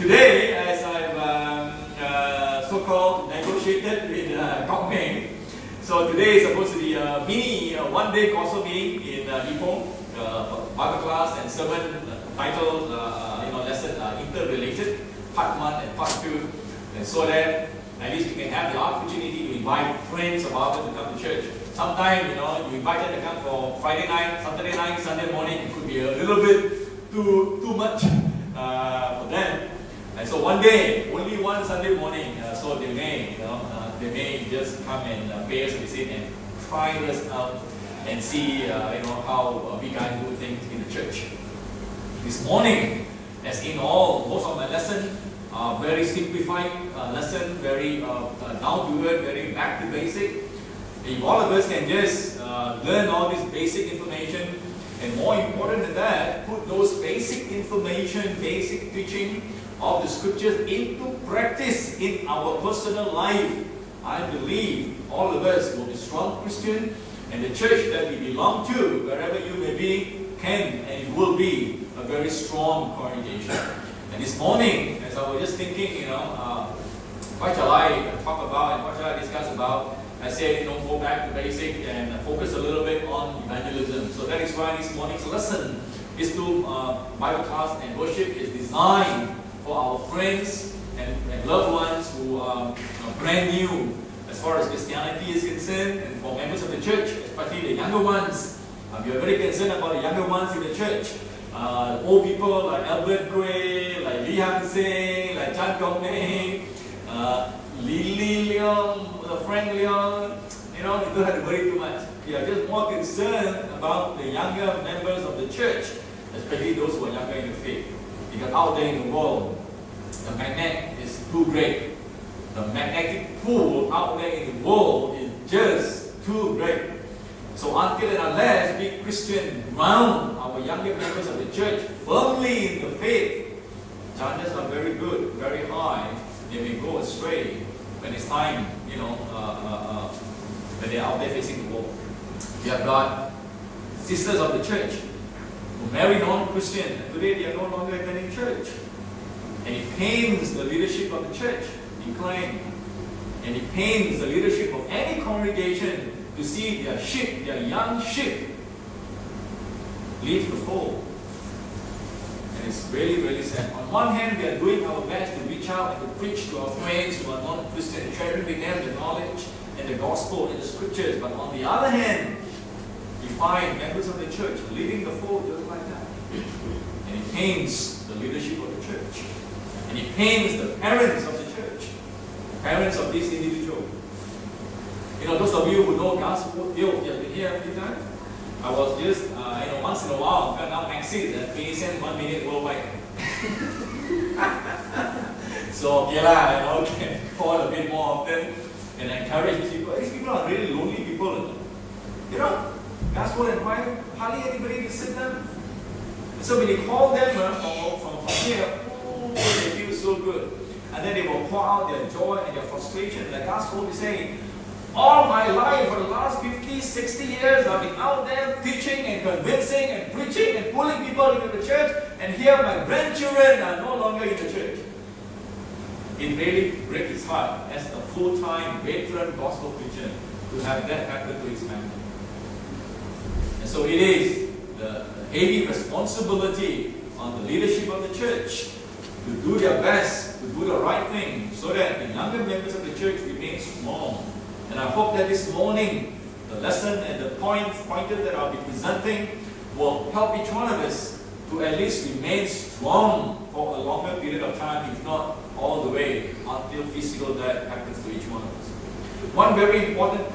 Today, as I've so-called negotiated with Kok Meng, so today is supposed to be a mini one-day gospel meeting in Ipoh, Bible class and sermon titled, lesson interrelated, part 1 and part 2, and so that at least we can have the opportunity to invite friends of ours to come to church. Sometimes, you invite them to come for Friday night, Saturday night, Sunday morning. It could be a little bit too much for them. And so one day, only one Sunday morning, so they may just come and pay us a visit and try us out and see, how we guys do things in the church. This morning, as in most of my lesson, very simplified lesson, very down to earth, very back to basic. If all of us can just learn all this basic information, and more important than that, put those basic information, basic teaching of the scriptures into practice in our personal life, I believe all of us will be strong Christian, and the church that we belong to, wherever you may be, can and will be a very strong congregation. And this morning, as I was just thinking, what shall I talk about and what shall I discuss about, I said, go back to basic and focus a little bit on evangelism. So that is why this morning's lesson is to Bible class and worship is designed for our friends and loved ones who are brand new as far as Christianity is concerned, and for members of the church, especially the younger ones. We are very concerned about the younger ones in the church. Old people like Albert Gray, like Lee Han Seng, like Chan Kong Meng, Lee Leong, Frank Leong, you don't have to worry too much. We are just more concerned about the younger members of the church, especially those who are younger in the faith. Because out there in the world, the magnet is too great. The magnetic pull out there in the world is just too great. So until and unless we Christians ground our younger members of the church firmly in the faith, chances are very good, very high, they may go astray when it's time, when they're out there facing the world. We have got sisters of the church who marry non-Christian, and today they are no longer attending church. And it pains the leadership of the church, decline. And it pains the leadership of any congregation to see their sheep, their young sheep, leave the fold. And it's really, really sad. On one hand, we are doing our best to reach out and to preach to our friends who are non-Christian, sharing with them the knowledge and the gospel and the scriptures. But on the other hand, we find members of the church leaving the fold just like that. And it pains the leadership of the church. And it pains the parents of the church, parents of this individual. Those of you who know gospel, you have been here a few times. I was just, once in a while, got now Maxis at 20 cents 1 minute worldwide. So, can call a bit more often and encourage these people. These people are really lonely people. Gospel and why hardly anybody to sit down. So when you call them from here, they feel so good. And then they will pour out their joy and their frustration. The gospel is saying, all my life, for the last 50, 60 years, I've been out there teaching and convincing and preaching and pulling people into the church, and here my grandchildren are no longer in the church. It really breaks his heart as a full-time veteran gospel preacher to have that happen to his family. And so it is the heavy responsibility on the leadership of the church to do their best, to do the right thing, so that the younger members of the church remain strong. And I hope that this morning, the lesson and the pointers that I'll be presenting will help each one of us to at least remain strong for a longer period of time, if not all the way until physical death happens to each one of us. One very important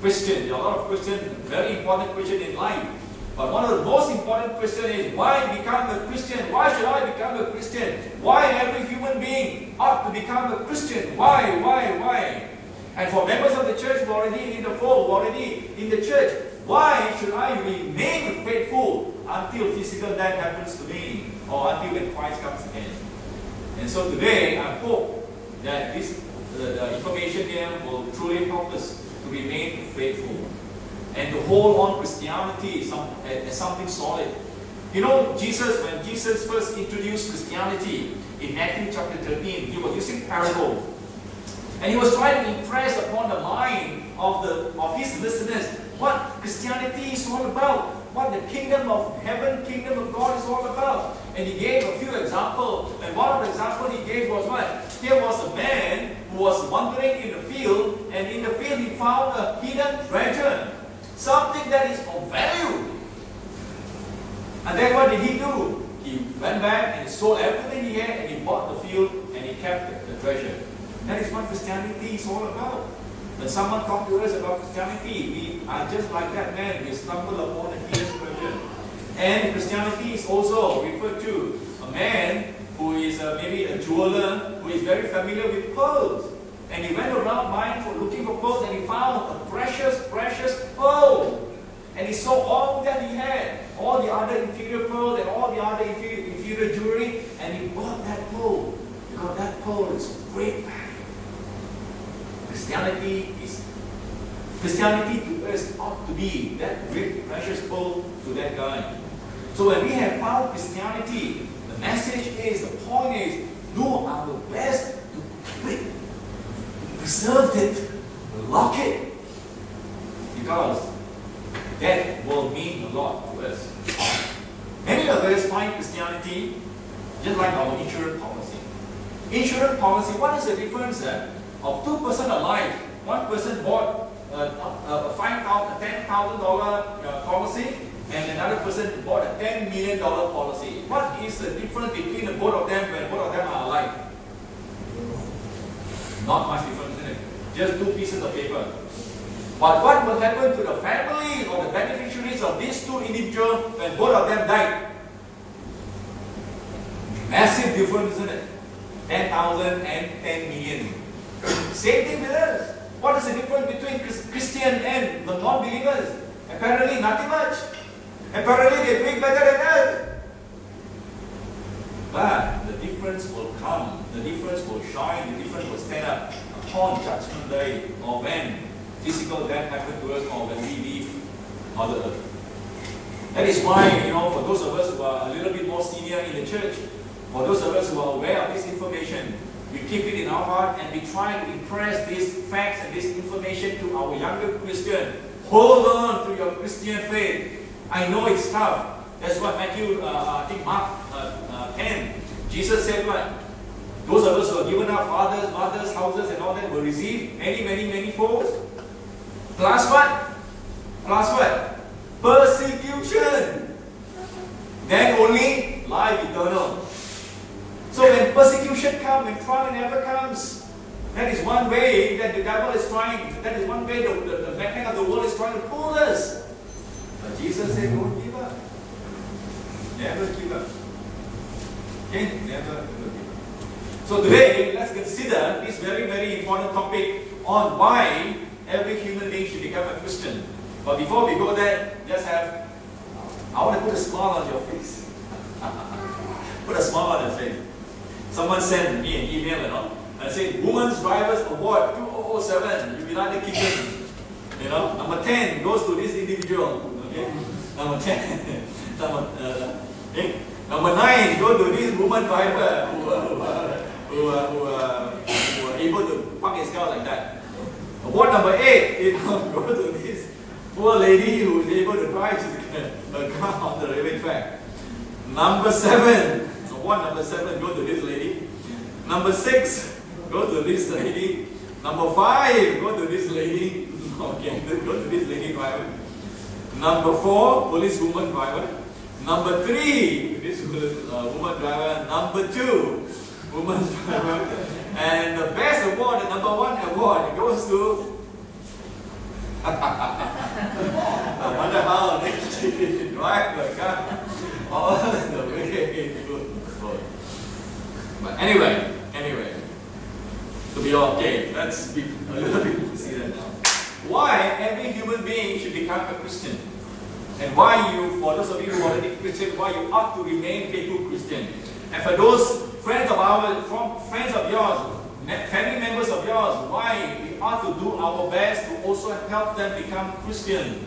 question, there are a lot of questions, very important question in life, but one of the most important questions is, why become a Christian? Why should I become a Christian? Why every human being ought to become a Christian? Why? And for members of the church who are already in the fold, who are already in the church, why should I remain faithful until physical death happens to me, or until when Christ comes again? And so today, I hope that the information here will truly help us to remain faithful and to hold on Christianity as something solid. When Jesus first introduced Christianity, in Matthew chapter 13. He was using parables. And he was trying to impress upon the mind of his listeners what Christianity is all about, what the kingdom of heaven, kingdom of God is all about. And he gave a few examples. And one of the examples he gave was what? Here was a man who was wandering in the field, and in the field he found a hidden treasure, something that is of value. And then what did he do? He went back and sold everything he had, and he bought the field, and he kept the treasure. That is what Christianity is all about. When someone talks to us about Christianity, we are just like that man. We stumble upon a hidden treasure. And Christianity is also referred to a man who is maybe a jeweler who is very familiar with pearls. And he went around looking for pearls, and he found a precious, precious pearl. And he sold all that he had, all the other inferior pearls and all the other inferior jewelry, and he bought that pearl because that pearl is of great value. Christianity to us ought to be that great precious pearl to that guy. So when we have found Christianity, the message is, the point is, do our best to keep it, preserve it, lock it, because that will mean a lot to us. Many of us find Christianity just like our insurance policy. Insurance policy, what is the difference of two persons alive? One person bought a $10,000 policy, and another person bought a $10 million policy. What is the difference between the both of them when both of them are alive? Not much difference, isn't it? Just two pieces of paper. But what will happen to the family or the beneficiaries of these two individuals when both of them died? Massive difference, isn't it? 10,000 and 10 million. Same thing with us. What is the difference between Christian and the non-believers? Apparently nothing much. Apparently they're doing better than us. But the difference will come, the difference will shine, the difference will stand up upon Judgment Day, or when physical death happens to us, or when we leave Mother Earth. That is why, for those of us who are a little bit more senior in the church, for those of us who are aware of this information, we keep it in our heart and we try to impress these facts and this information to our younger Christian. Hold on to your Christian faith. I know it's tough. That's what Matthew, I think Mark 10, Jesus said what? Those of us who are given our fathers, mothers, houses and all that will receive many, many, many folds. Plus what? Plus what? Persecution. Then only life eternal. So when persecution comes, when trial never comes, that is one way that the devil is trying, that is one way the man of the world is trying to pull us. But Jesus said, don't give up. Never give up. Okay? Never give up. So today, let's consider this very, very important topic on why every human being should become a Christian. But before we go there, I want to put a smile on your face. Put a smile on your face. Someone sent me an email, and said, Women's Drivers Award 2007, United Kingdom. Number 10 goes to this individual. Okay? Number 10. Number 9 goes to this woman driver who are able to park his car like that. Award number 8 goes to this poor lady who is able to drive her car on the railway track. Number 7. Award number 7 goes to this lady. Number 6 goes to this lady. Number 5 goes to this lady. Okay, go to this lady driver. Number 4, policewoman driver. Number 3, this woman driver. Number 2, woman driver. And the best award, the number 1 award, goes to I wonder how they drive the car all the way to work. But anyway, to be okay, let's be a little bit serious now. Why every human being should become a Christian, and why you, for those of you who are already Christian, why you ought to remain faithful Christian, and for those friends of ours, friends of yours, family members of yours, why we ought to do our best to also help them become Christian.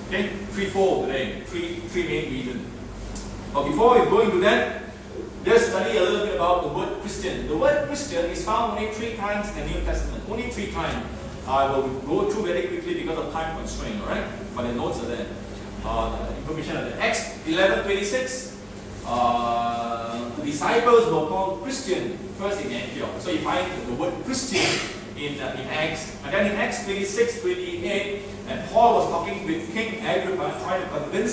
Okay, threefold today, three main reasons. But before we go into that, Just study a little bit about the word Christian. The word Christian is found only 3 times in the New Testament. Only 3 times. I will go through very quickly because of time constraint, alright? But the notes are there. The information are there. Acts 11:26. The disciples were called Christian first in Antioch. So you find the word Christian in Acts. And then in Acts 26:28, and Paul was talking with King Agrippa, trying to convince